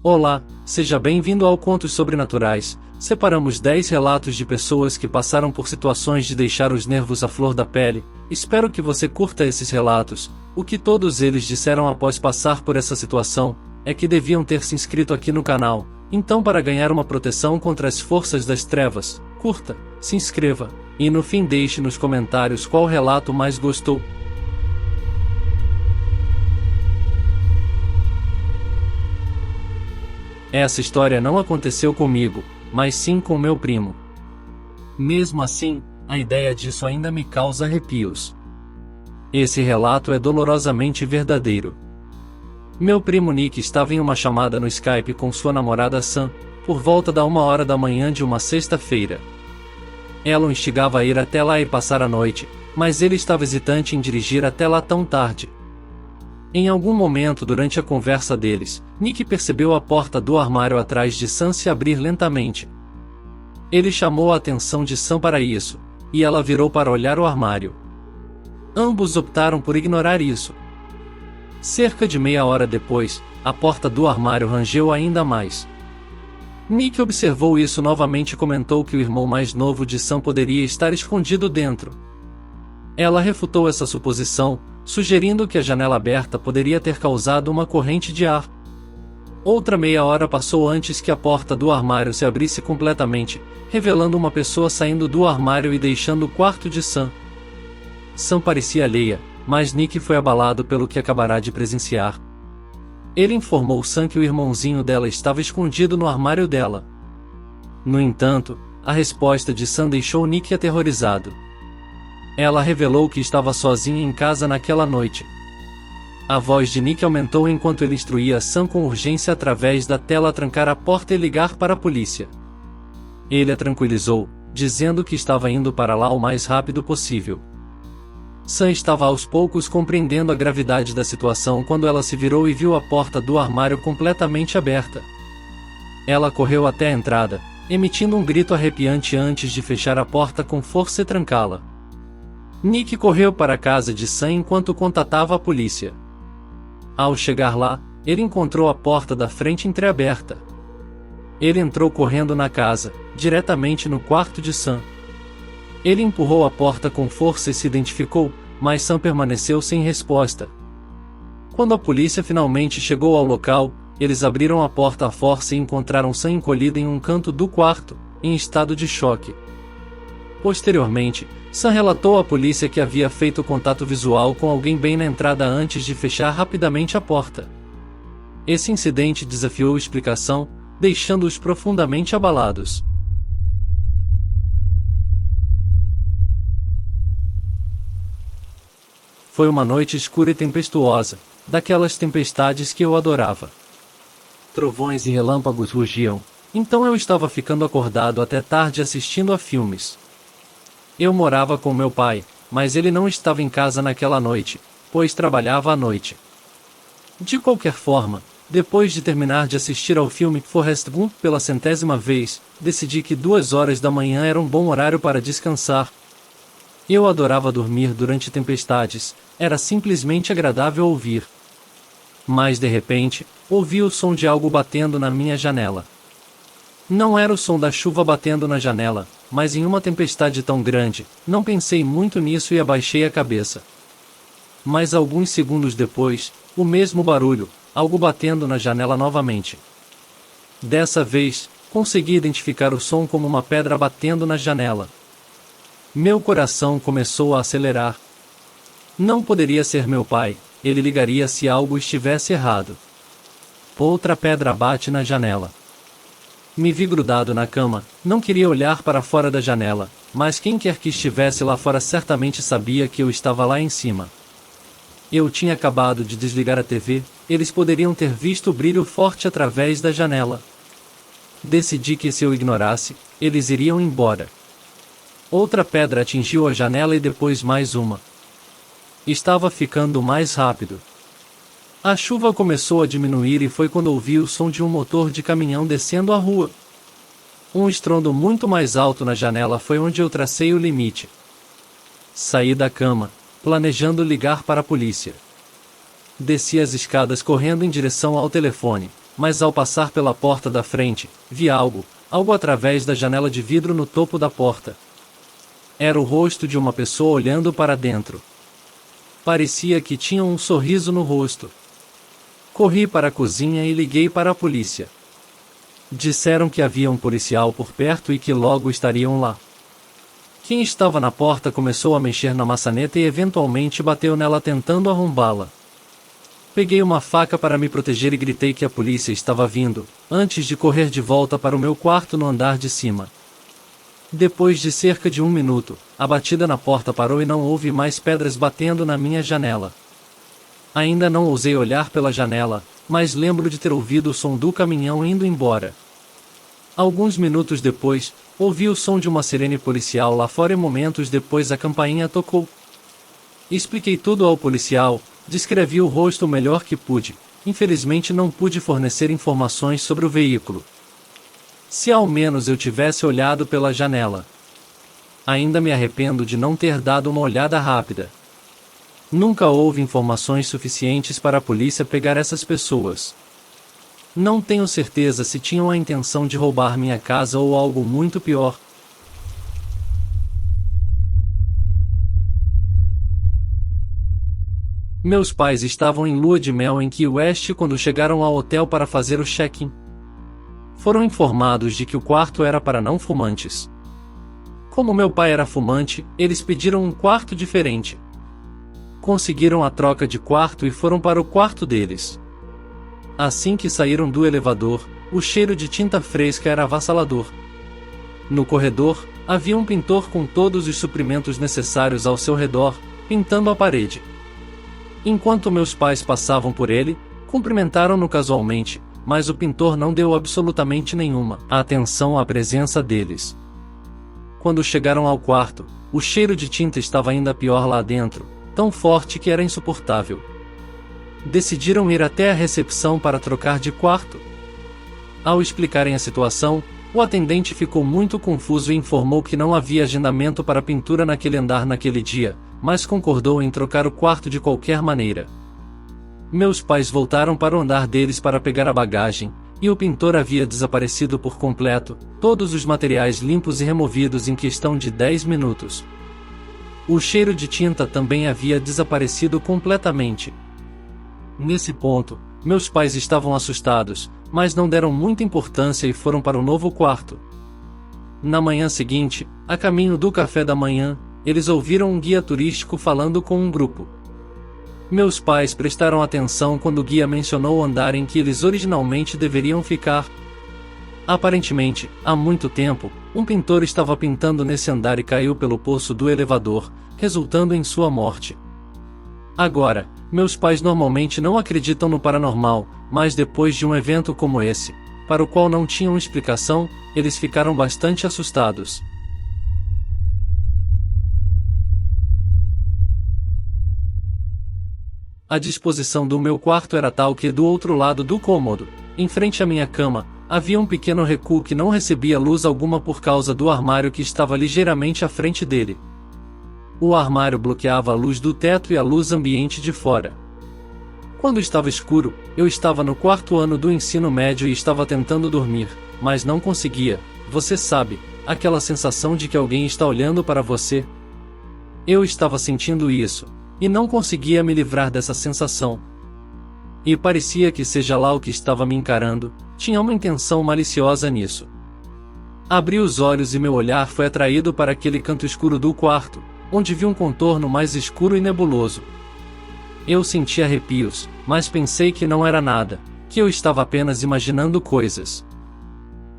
Olá, seja bem-vindo ao Contos Sobrenaturais. Separamos 10 relatos de pessoas que passaram por situações de deixar os nervos à flor da pele. Espero que você curta esses relatos. O que todos eles disseram após passar por essa situação é que deviam ter se inscrito aqui no canal. Então, para ganhar uma proteção contra as forças das trevas, curta, se inscreva e no fim deixe nos comentários qual relato mais gostou. Essa história não aconteceu comigo, mas sim com meu primo. Mesmo assim, a ideia disso ainda me causa arrepios. Esse relato é dolorosamente verdadeiro. Meu primo Nick estava em uma chamada no Skype com sua namorada Sam, por volta da 1h da manhã de uma sexta-feira. Ela o instigava a ir até lá e passar a noite, mas ele estava hesitante em dirigir até lá tão tarde. Em algum momento durante a conversa deles, Nick percebeu a porta do armário atrás de Sam se abrir lentamente. Ele chamou a atenção de Sam para isso, e ela virou para olhar o armário. Ambos optaram por ignorar isso. Cerca de meia hora depois, a porta do armário rangeu ainda mais. Nick observou isso novamente e comentou que o irmão mais novo de Sam poderia estar escondido dentro. Ela refutou essa suposição, sugerindo que a janela aberta poderia ter causado uma corrente de ar. Outra meia hora passou antes que a porta do armário se abrisse completamente, revelando uma pessoa saindo do armário e deixando o quarto de Sam. Sam parecia alheia, mas Nick foi abalado pelo que acabará de presenciar. Ele informou Sam que o irmãozinho dela estava escondido no armário dela. No entanto, a resposta de Sam deixou Nick aterrorizado. Ela revelou que estava sozinha em casa naquela noite. A voz de Nick aumentou enquanto ele instruía Sam com urgência através da tela a trancar a porta e ligar para a polícia. Ele a tranquilizou, dizendo que estava indo para lá o mais rápido possível. Sam estava aos poucos compreendendo a gravidade da situação quando ela se virou e viu a porta do armário completamente aberta. Ela correu até a entrada, emitindo um grito arrepiante antes de fechar a porta com força e trancá-la. Nick correu para a casa de Sam enquanto contatava a polícia. Ao chegar lá, ele encontrou a porta da frente entreaberta. Ele entrou correndo na casa, diretamente no quarto de Sam. Ele empurrou a porta com força e se identificou, mas Sam permaneceu sem resposta. Quando a polícia finalmente chegou ao local, eles abriram a porta à força e encontraram Sam encolhida em um canto do quarto, em estado de choque. Posteriormente, Sam relatou à polícia que havia feito contato visual com alguém bem na entrada antes de fechar rapidamente a porta. Esse incidente desafiou explicação, deixando-os profundamente abalados. Foi uma noite escura e tempestuosa, daquelas tempestades que eu adorava. Trovões e relâmpagos rugiam, então eu estava ficando acordado até tarde assistindo a filmes. Eu morava com meu pai, mas ele não estava em casa naquela noite, pois trabalhava à noite. De qualquer forma, depois de terminar de assistir ao filme Forrest Gump pela 100ª vez, decidi que 2h da manhã era um bom horário para descansar. Eu adorava dormir durante tempestades, era simplesmente agradável ouvir. Mas de repente, ouvi o som de algo batendo na minha janela. Não era o som da chuva batendo na janela, mas em uma tempestade tão grande, não pensei muito nisso e abaixei a cabeça. Mas alguns segundos depois, o mesmo barulho, algo batendo na janela novamente. Dessa vez, consegui identificar o som como uma pedra batendo na janela. Meu coração começou a acelerar. Não poderia ser meu pai, ele ligaria se algo estivesse errado. Outra pedra bate na janela. Me vi grudado na cama, não queria olhar para fora da janela, mas quem quer que estivesse lá fora certamente sabia que eu estava lá em cima. Eu tinha acabado de desligar a TV, eles poderiam ter visto o brilho forte através da janela. Decidi que se eu ignorasse, eles iriam embora. Outra pedra atingiu a janela e depois mais uma. Estava ficando mais rápido. A chuva começou a diminuir e foi quando ouvi o som de um motor de caminhão descendo a rua. Um estrondo muito mais alto na janela foi onde eu tracei o limite. Saí da cama, planejando ligar para a polícia. Desci as escadas correndo em direção ao telefone, mas ao passar pela porta da frente, vi algo através da janela de vidro no topo da porta. Era o rosto de uma pessoa olhando para dentro. Parecia que tinha um sorriso no rosto. Corri para a cozinha e liguei para a polícia. Disseram que havia um policial por perto e que logo estariam lá. Quem estava na porta começou a mexer na maçaneta e eventualmente bateu nela tentando arrombá-la. Peguei uma faca para me proteger e gritei que a polícia estava vindo, antes de correr de volta para o meu quarto no andar de cima. Depois de cerca de 1 minuto, a batida na porta parou e não houve mais pedras batendo na minha janela. Ainda não ousei olhar pela janela, mas lembro de ter ouvido o som do caminhão indo embora. Alguns minutos depois, ouvi o som de uma sirene policial lá fora e momentos depois a campainha tocou. Expliquei tudo ao policial, descrevi o rosto o melhor que pude. Infelizmente não pude fornecer informações sobre o veículo. Se ao menos eu tivesse olhado pela janela. Ainda me arrependo de não ter dado uma olhada rápida. Nunca houve informações suficientes para a polícia pegar essas pessoas. Não tenho certeza se tinham a intenção de roubar minha casa ou algo muito pior. Meus pais estavam em lua de mel em Key West quando chegaram ao hotel para fazer o check-in. Foram informados de que o quarto era para não fumantes. Como meu pai era fumante, eles pediram um quarto diferente. Conseguiram a troca de quarto e foram para o quarto deles. Assim que saíram do elevador, o cheiro de tinta fresca era avassalador. No corredor, havia um pintor com todos os suprimentos necessários ao seu redor, pintando a parede. Enquanto meus pais passavam por ele, cumprimentaram-no casualmente, mas o pintor não deu absolutamente nenhuma atenção à presença deles. Quando chegaram ao quarto, o cheiro de tinta estava ainda pior lá dentro, tão forte que era insuportável. Decidiram ir até a recepção para trocar de quarto. Ao explicarem a situação, o atendente ficou muito confuso e informou que não havia agendamento para pintura naquele andar naquele dia, mas concordou em trocar o quarto de qualquer maneira. Meus pais voltaram para o andar deles para pegar a bagagem, e o pintor havia desaparecido por completo, todos os materiais limpos e removidos em questão de 10 minutos. O cheiro de tinta também havia desaparecido completamente. Nesse ponto, meus pais estavam assustados, mas não deram muita importância e foram para o novo quarto. Na manhã seguinte, a caminho do café da manhã, eles ouviram um guia turístico falando com um grupo. Meus pais prestaram atenção quando o guia mencionou o andar em que eles originalmente deveriam ficar. Aparentemente, há muito tempo, um pintor estava pintando nesse andar e caiu pelo poço do elevador, resultando em sua morte. Agora, meus pais normalmente não acreditam no paranormal, mas depois de um evento como esse, para o qual não tinham explicação, eles ficaram bastante assustados. A disposição do meu quarto era tal que do outro lado do cômodo, em frente à minha cama, havia um pequeno recuo que não recebia luz alguma por causa do armário que estava ligeiramente à frente dele. O armário bloqueava a luz do teto e a luz ambiente de fora. Quando estava escuro, eu estava no 4º ano do ensino médio e estava tentando dormir, mas não conseguia. Você sabe, aquela sensação de que alguém está olhando para você? Eu estava sentindo isso, e não conseguia me livrar dessa sensação. E parecia que seja lá o que estava me encarando, tinha uma intenção maliciosa nisso. Abri os olhos e meu olhar foi atraído para aquele canto escuro do quarto, onde vi um contorno mais escuro e nebuloso. Eu senti arrepios, mas pensei que não era nada, que eu estava apenas imaginando coisas.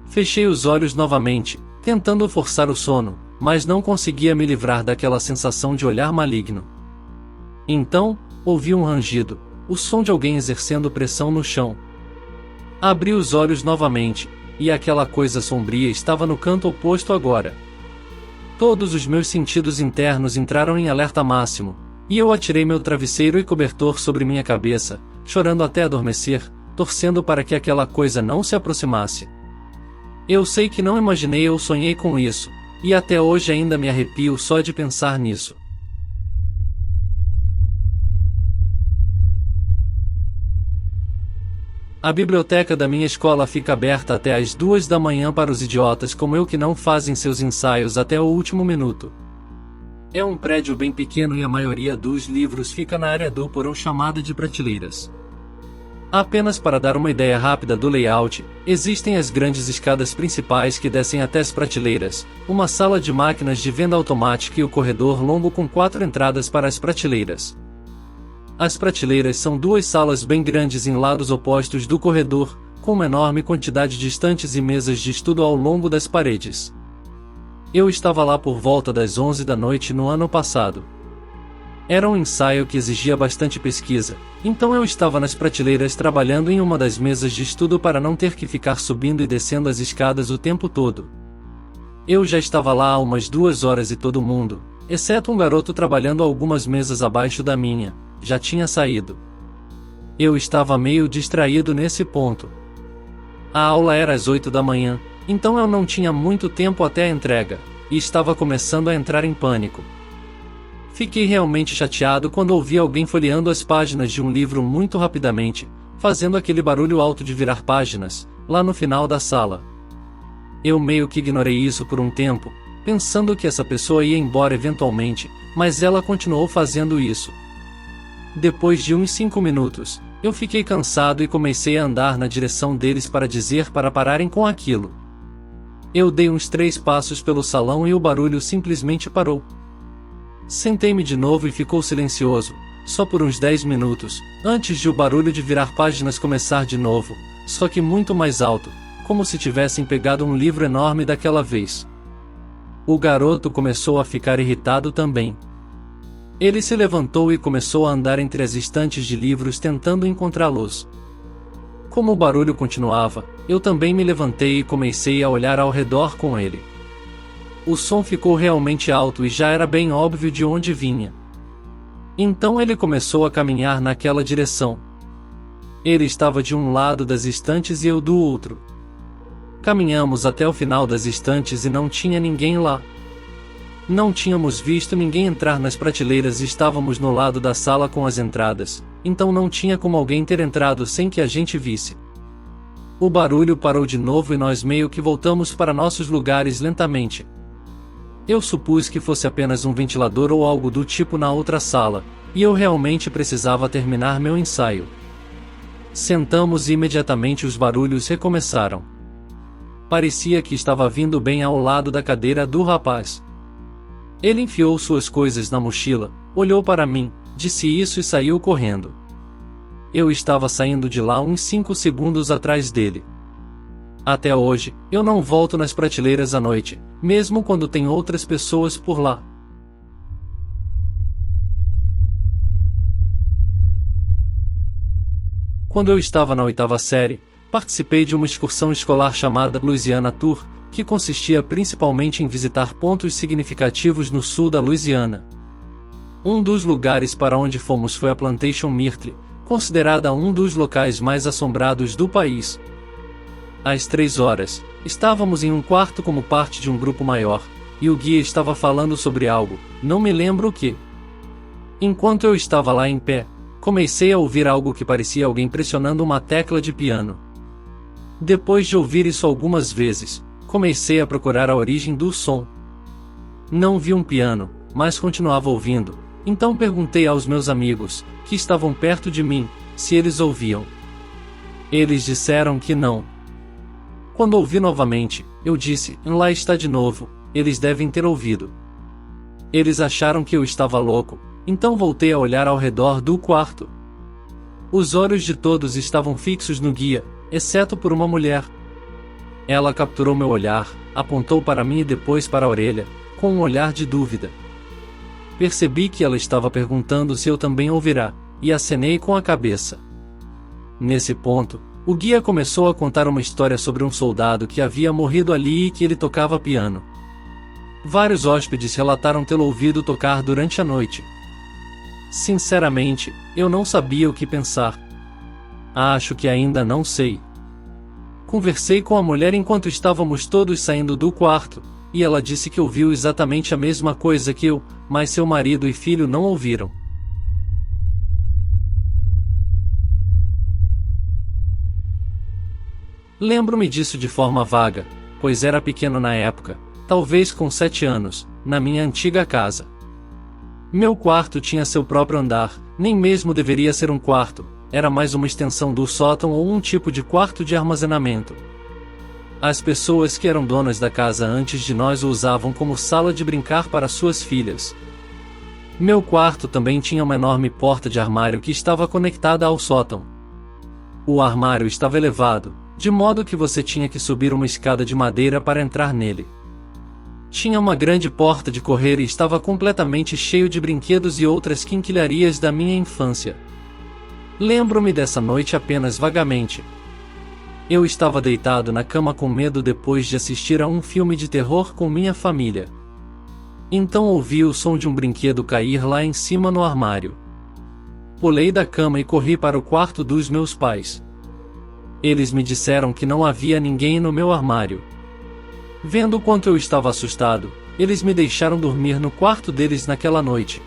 Fechei os olhos novamente, tentando forçar o sono, mas não conseguia me livrar daquela sensação de olhar maligno. Então, ouvi um rangido, o som de alguém exercendo pressão no chão. Abri os olhos novamente, e aquela coisa sombria estava no canto oposto agora. Todos os meus sentidos internos entraram em alerta máximo, e eu atirei meu travesseiro e cobertor sobre minha cabeça, chorando até adormecer, torcendo para que aquela coisa não se aproximasse. Eu sei que não imaginei ou sonhei com isso, e até hoje ainda me arrepio só de pensar nisso. A biblioteca da minha escola fica aberta até às 2 da manhã para os idiotas como eu que não fazem seus ensaios até o último minuto. É um prédio bem pequeno e a maioria dos livros fica na área do porão chamada de prateleiras. Apenas para dar uma ideia rápida do layout, existem as grandes escadas principais que descem até as prateleiras, uma sala de máquinas de venda automática e o corredor longo com 4 entradas para as prateleiras. As prateleiras são 2 salas bem grandes em lados opostos do corredor, com uma enorme quantidade de estantes e mesas de estudo ao longo das paredes. Eu estava lá por volta das 11 da noite no ano passado. Era um ensaio que exigia bastante pesquisa, então eu estava nas prateleiras trabalhando em uma das mesas de estudo para não ter que ficar subindo e descendo as escadas o tempo todo. Eu já estava lá há umas 2 horas e todo mundo, exceto um garoto trabalhando algumas mesas abaixo da minha, já tinha saído. Eu estava meio distraído nesse ponto. A aula era às 8 da manhã, então eu não tinha muito tempo até a entrega, e estava começando a entrar em pânico. Fiquei realmente chateado quando ouvi alguém folheando as páginas de um livro muito rapidamente, fazendo aquele barulho alto de virar páginas, lá no final da sala. Eu meio que ignorei isso por um tempo, pensando que essa pessoa ia embora eventualmente, mas ela continuou fazendo isso. Depois de uns 5 minutos, eu fiquei cansado e comecei a andar na direção deles para dizer para pararem com aquilo. Eu dei uns 3 passos pelo salão e o barulho simplesmente parou. Sentei-me de novo e ficou silencioso, só por uns 10 minutos, antes de o barulho de virar páginas começar de novo, só que muito mais alto, como se tivessem pegado um livro enorme daquela vez. O garoto começou a ficar irritado também. Ele se levantou e começou a andar entre as estantes de livros tentando encontrá-los. Como o barulho continuava, eu também me levantei e comecei a olhar ao redor com ele. O som ficou realmente alto e já era bem óbvio de onde vinha. Então ele começou a caminhar naquela direção. Ele estava de um lado das estantes e eu do outro. Caminhamos até o final das estantes e não tinha ninguém lá. Não tínhamos visto ninguém entrar nas prateleiras e estávamos no lado da sala com as entradas, então não tinha como alguém ter entrado sem que a gente visse. O barulho parou de novo e nós meio que voltamos para nossos lugares lentamente. Eu supus que fosse apenas um ventilador ou algo do tipo na outra sala, e eu realmente precisava terminar meu ensaio. Sentamos e imediatamente os barulhos recomeçaram. Parecia que estava vindo bem ao lado da cadeira do rapaz. Ele enfiou suas coisas na mochila, olhou para mim, disse isso e saiu correndo. Eu estava saindo de lá uns 5 segundos atrás dele. Até hoje, eu não volto nas prateleiras à noite, mesmo quando tem outras pessoas por lá. Quando eu estava na 8ª série, participei de uma excursão escolar chamada Louisiana Tour, que consistia principalmente em visitar pontos significativos no sul da Louisiana. Um dos lugares para onde fomos foi a Plantation Myrtle, considerada um dos locais mais assombrados do país. Às 3 horas, estávamos em um quarto como parte de um grupo maior, e o guia estava falando sobre algo, não me lembro o que. Enquanto eu estava lá em pé, comecei a ouvir algo que parecia alguém pressionando uma tecla de piano. Depois de ouvir isso algumas vezes, comecei a procurar a origem do som. Não vi um piano, mas continuava ouvindo, então perguntei aos meus amigos, que estavam perto de mim, se eles ouviam. Eles disseram que não. Quando ouvi novamente, eu disse, lá está de novo, eles devem ter ouvido. Eles acharam que eu estava louco, então voltei a olhar ao redor do quarto. Os olhos de todos estavam fixos no guia, exceto por uma mulher. Ela capturou meu olhar, apontou para mim e depois para a orelha, com um olhar de dúvida. Percebi que ela estava perguntando se eu também ouvirá, e acenei com a cabeça. Nesse ponto, o guia começou a contar uma história sobre um soldado que havia morrido ali e que ele tocava piano. Vários hóspedes relataram tê-lo ouvido tocar durante a noite. Sinceramente, eu não sabia o que pensar. Acho que ainda não sei. Conversei com a mulher enquanto estávamos todos saindo do quarto, e ela disse que ouviu exatamente a mesma coisa que eu, mas seu marido e filho não ouviram. Lembro-me disso de forma vaga, pois era pequeno na época, talvez com 7 anos, na minha antiga casa. Meu quarto tinha seu próprio andar, nem mesmo deveria ser um quarto, era mais uma extensão do sótão ou um tipo de quarto de armazenamento. As pessoas que eram donas da casa antes de nós o usavam como sala de brincar para suas filhas. Meu quarto também tinha uma enorme porta de armário que estava conectada ao sótão. O armário estava elevado, de modo que você tinha que subir uma escada de madeira para entrar nele. Tinha uma grande porta de correr e estava completamente cheio de brinquedos e outras quinquilharias da minha infância. Lembro-me dessa noite apenas vagamente. Eu estava deitado na cama com medo depois de assistir a um filme de terror com minha família. Então ouvi o som de um brinquedo cair lá em cima no armário. Pulei da cama e corri para o quarto dos meus pais. Eles me disseram que não havia ninguém no meu armário. Vendo o quanto eu estava assustado, eles me deixaram dormir no quarto deles naquela noite.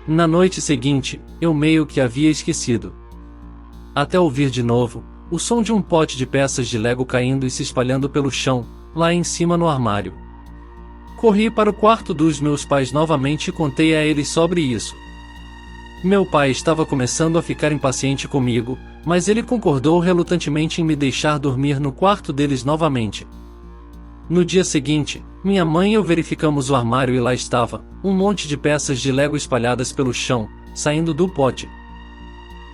Na noite seguinte, eu meio que havia esquecido. Até ouvir de novo o som de um pote de peças de Lego caindo e se espalhando pelo chão, lá em cima no armário. Corri para o quarto dos meus pais novamente e contei a eles sobre isso. Meu pai estava começando a ficar impaciente comigo, mas ele concordou relutantemente em me deixar dormir no quarto deles novamente. No dia seguinte, minha mãe e eu verificamos o armário e lá estava, um monte de peças de Lego espalhadas pelo chão, saindo do pote.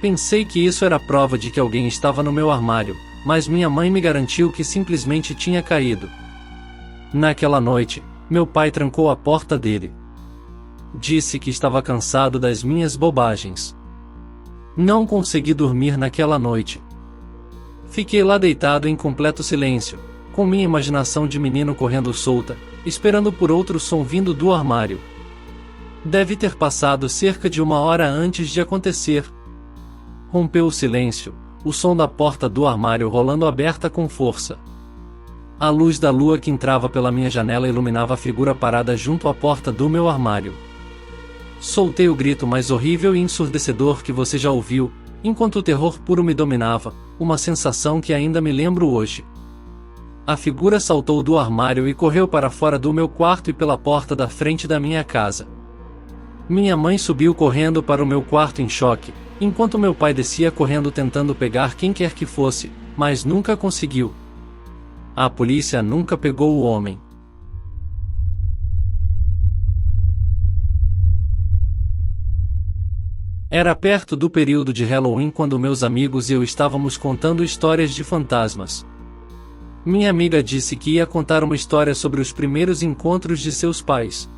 Pensei que isso era prova de que alguém estava no meu armário, mas minha mãe me garantiu que simplesmente tinha caído. Naquela noite, meu pai trancou a porta dele. Disse que estava cansado das minhas bobagens. Não consegui dormir naquela noite. Fiquei lá deitado em completo silêncio, com minha imaginação de menino correndo solta, esperando por outro som vindo do armário. Deve ter passado cerca de 1 hora antes de acontecer. Rompeu o silêncio, o som da porta do armário rolando aberta com força. A luz da lua que entrava pela minha janela iluminava a figura parada junto à porta do meu armário. Soltei o grito mais horrível e ensurdecedor que você já ouviu, enquanto o terror puro me dominava, uma sensação que ainda me lembro hoje. A figura saltou do armário e correu para fora do meu quarto e pela porta da frente da minha casa. Minha mãe subiu correndo para o meu quarto em choque, enquanto meu pai descia correndo tentando pegar quem quer que fosse, mas nunca conseguiu. A polícia nunca pegou o homem. Era perto do período de Halloween quando meus amigos e eu estávamos contando histórias de fantasmas. Minha amiga disse que ia contar uma história sobre os primeiros encontros de seus pais.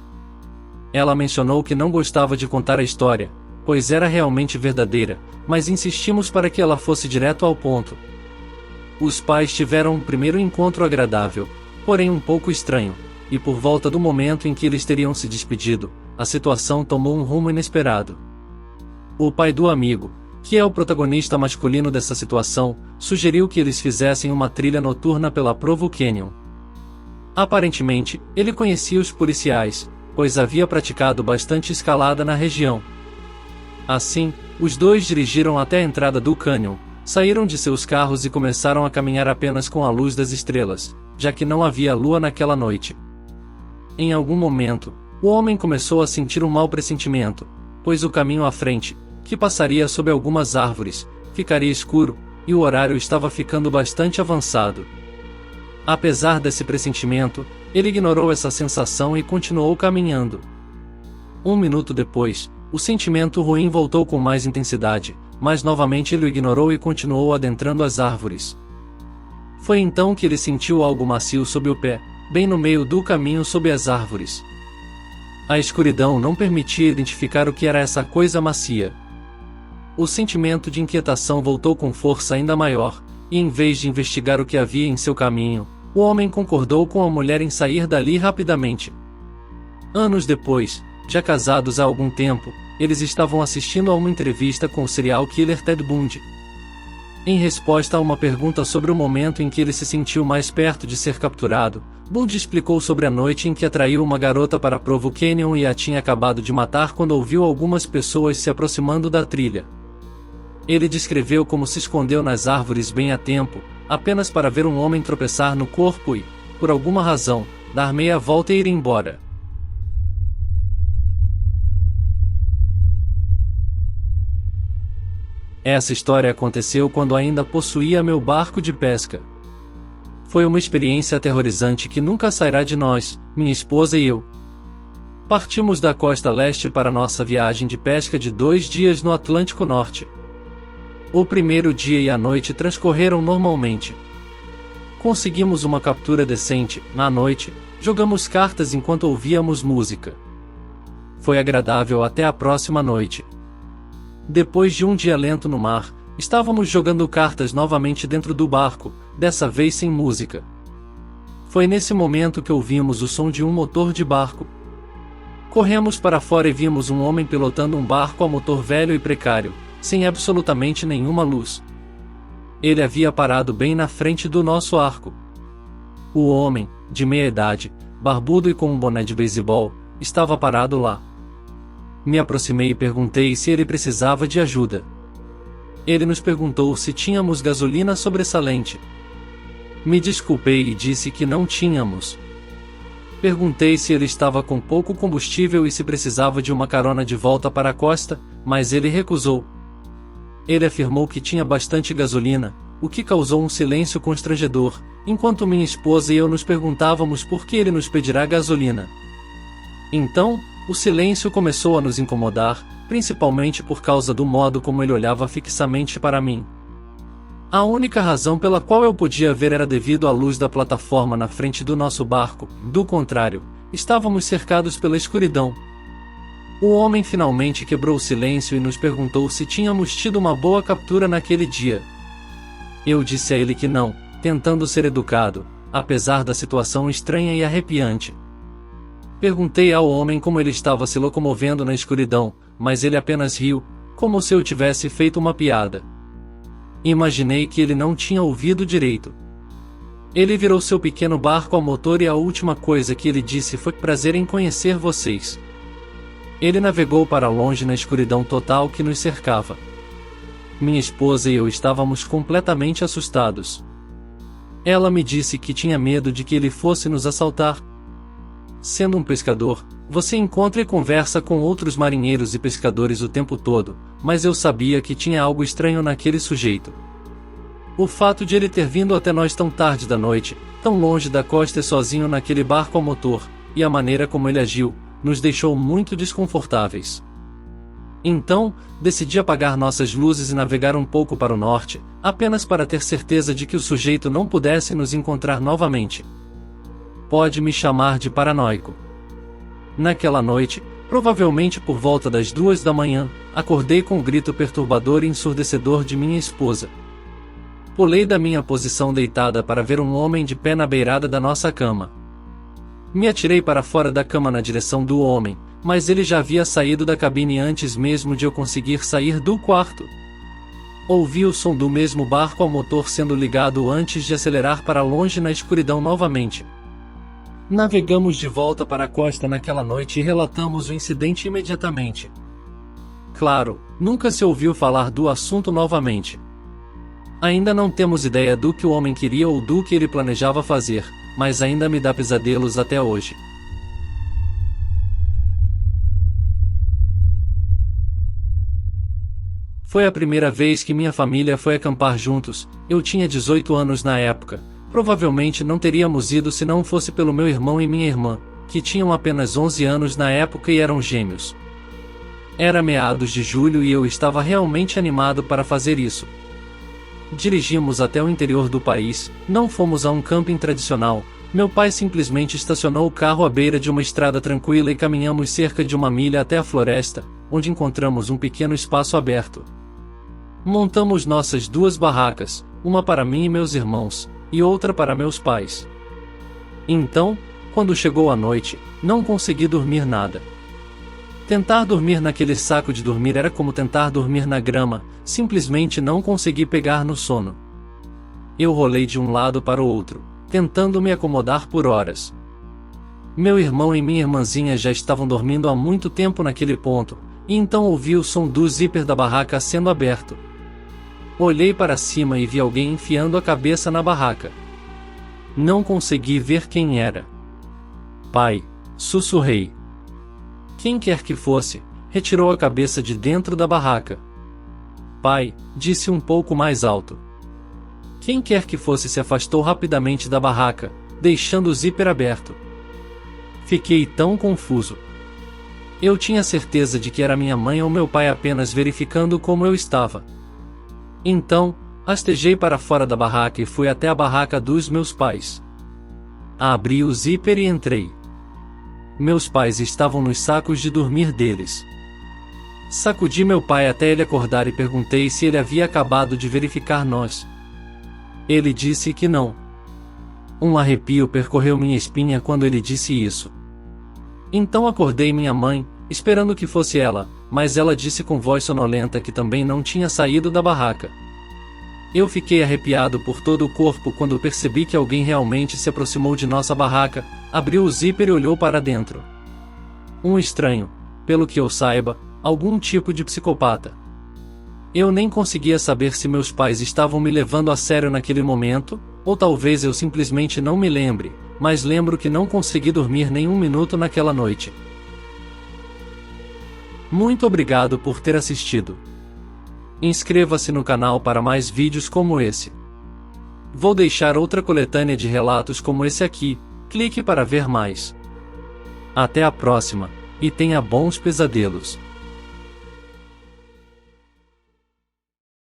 Ela mencionou que não gostava de contar a história, pois era realmente verdadeira, mas insistimos para que ela fosse direto ao ponto. Os pais tiveram um primeiro encontro agradável, porém um pouco estranho, e por volta do momento em que eles teriam se despedido, a situação tomou um rumo inesperado. O pai do amigo, que é o protagonista masculino dessa situação, sugeriu que eles fizessem uma trilha noturna pela Provo Canyon. Aparentemente, ele conhecia os policiais, pois havia praticado bastante escalada na região. Assim, os dois dirigiram até a entrada do cânion, saíram de seus carros e começaram a caminhar apenas com a luz das estrelas, já que não havia lua naquela noite. Em algum momento, o homem começou a sentir um mau pressentimento, pois o caminho à frente, que passaria sob algumas árvores, ficaria escuro, e o horário estava ficando bastante avançado. Apesar desse pressentimento, ele ignorou essa sensação e continuou caminhando. 1 minuto depois, o sentimento ruim voltou com mais intensidade, mas novamente ele o ignorou e continuou adentrando as árvores. Foi então que ele sentiu algo macio sob o pé, bem no meio do caminho sob as árvores. A escuridão não permitia identificar o que era essa coisa macia. O sentimento de inquietação voltou com força ainda maior, e em vez de investigar o que havia em seu caminho, o homem concordou com a mulher em sair dali rapidamente. Anos depois, já casados há algum tempo, eles estavam assistindo a uma entrevista com o serial killer Ted Bundy. Em resposta a uma pergunta sobre o momento em que ele se sentiu mais perto de ser capturado, Bundy explicou sobre a noite em que atraiu uma garota para Provo Canyon e a tinha acabado de matar quando ouviu algumas pessoas se aproximando da trilha. Ele descreveu como se escondeu nas árvores bem a tempo, apenas para ver um homem tropeçar no corpo e, por alguma razão, dar meia volta e ir embora. Essa história aconteceu quando ainda possuía meu barco de pesca. Foi uma experiência aterrorizante que nunca sairá de nós, minha esposa e eu. Partimos da costa leste para nossa viagem de pesca de 2 dias no Atlântico Norte. O primeiro dia e a noite transcorreram normalmente. Conseguimos uma captura decente. Na noite, jogamos cartas enquanto ouvíamos música. Foi agradável até a próxima noite. Depois de um dia lento no mar, estávamos jogando cartas novamente dentro do barco, dessa vez sem música. Foi nesse momento que ouvimos o som de um motor de barco. Corremos para fora e vimos um homem pilotando um barco a motor velho e precário, sem absolutamente nenhuma luz. Ele havia parado bem na frente do nosso arco. O homem, de meia idade, barbudo e com um boné de beisebol, estava parado lá. Me aproximei e perguntei se ele precisava de ajuda. Ele nos perguntou se tínhamos gasolina sobressalente. Me desculpei e disse que não tínhamos. Perguntei se ele estava com pouco combustível e se precisava de uma carona de volta para a costa, mas ele recusou. Ele afirmou que tinha bastante gasolina, o que causou um silêncio constrangedor, enquanto minha esposa e eu nos perguntávamos por que ele nos pedirá gasolina. Então, o silêncio começou a nos incomodar, principalmente por causa do modo como ele olhava fixamente para mim. A única razão pela qual eu podia ver era devido à luz da plataforma na frente do nosso barco, do contrário, estávamos cercados pela escuridão. O homem finalmente quebrou o silêncio e nos perguntou se tínhamos tido uma boa captura naquele dia. Eu disse a ele que não, tentando ser educado, apesar da situação estranha e arrepiante. Perguntei ao homem como ele estava se locomovendo na escuridão, mas ele apenas riu, como se eu tivesse feito uma piada. Imaginei que ele não tinha ouvido direito. Ele virou seu pequeno barco a motor e a última coisa que ele disse foi: "Prazer em conhecer vocês." Ele navegou para longe na escuridão total que nos cercava. Minha esposa e eu estávamos completamente assustados. Ela me disse que tinha medo de que ele fosse nos assaltar. Sendo um pescador, você encontra e conversa com outros marinheiros e pescadores o tempo todo, mas eu sabia que tinha algo estranho naquele sujeito. O fato de ele ter vindo até nós tão tarde da noite, tão longe da costa e sozinho naquele barco a motor, e a maneira como ele agiu, nos deixou muito desconfortáveis. Então, decidi apagar nossas luzes e navegar um pouco para o norte, apenas para ter certeza de que o sujeito não pudesse nos encontrar novamente. Pode me chamar de paranoico. Naquela noite, provavelmente por volta das 2 da manhã, acordei com o grito perturbador e ensurdecedor de minha esposa. Pulei da minha posição deitada para ver um homem de pé na beirada da nossa cama. Me atirei para fora da cama na direção do homem, mas ele já havia saído da cabine antes mesmo de eu conseguir sair do quarto. Ouvi o som do mesmo barco ao motor sendo ligado antes de acelerar para longe na escuridão novamente. Navegamos de volta para a costa naquela noite e relatamos o incidente imediatamente. Claro, nunca se ouviu falar do assunto novamente. Ainda não temos ideia do que o homem queria ou do que ele planejava fazer, mas ainda me dá pesadelos até hoje. Foi a primeira vez que minha família foi acampar juntos. Eu tinha 18 anos na época. Provavelmente não teríamos ido se não fosse pelo meu irmão e minha irmã, que tinham apenas 11 anos na época e eram gêmeos. Era meados de julho e eu estava realmente animado para fazer isso. Dirigimos até o interior do país, não fomos a um camping tradicional. Meu pai simplesmente estacionou o carro à beira de uma estrada tranquila e caminhamos cerca de 1 milha até a floresta, onde encontramos um pequeno espaço aberto. Montamos nossas 2 barracas, uma para mim e meus irmãos, e outra para meus pais. Então, quando chegou a noite, não consegui dormir nada. Tentar dormir naquele saco de dormir era como tentar dormir na grama, simplesmente não consegui pegar no sono. Eu rolei de um lado para o outro, tentando me acomodar por horas. Meu irmão e minha irmãzinha já estavam dormindo há muito tempo naquele ponto, e então ouvi o som do zíper da barraca sendo aberto. Olhei para cima e vi alguém enfiando a cabeça na barraca. Não consegui ver quem era. Pai, sussurrei. Quem quer que fosse, retirou a cabeça de dentro da barraca. Pai, disse um pouco mais alto. Quem quer que fosse se afastou rapidamente da barraca, deixando o zíper aberto. Fiquei tão confuso. Eu tinha certeza de que era minha mãe ou meu pai apenas verificando como eu estava. Então, rastejei para fora da barraca e fui até a barraca dos meus pais. Abri o zíper e entrei. Meus pais estavam nos sacos de dormir deles. Sacudi meu pai até ele acordar e perguntei se ele havia acabado de verificar nós. Ele disse que não. Um arrepio percorreu minha espinha quando ele disse isso. Então acordei minha mãe, esperando que fosse ela, mas ela disse com voz sonolenta que também não tinha saído da barraca. Eu fiquei arrepiado por todo o corpo quando percebi que alguém realmente se aproximou de nossa barraca, abriu o zíper e olhou para dentro. Um estranho, pelo que eu saiba, algum tipo de psicopata. Eu nem conseguia saber se meus pais estavam me levando a sério naquele momento, ou talvez eu simplesmente não me lembre, mas lembro que não consegui dormir nem um minuto naquela noite. Muito obrigado por ter assistido. Inscreva-se no canal para mais vídeos como esse. Vou deixar outra coletânea de relatos como esse aqui, clique para ver mais. Até a próxima, e tenha bons pesadelos.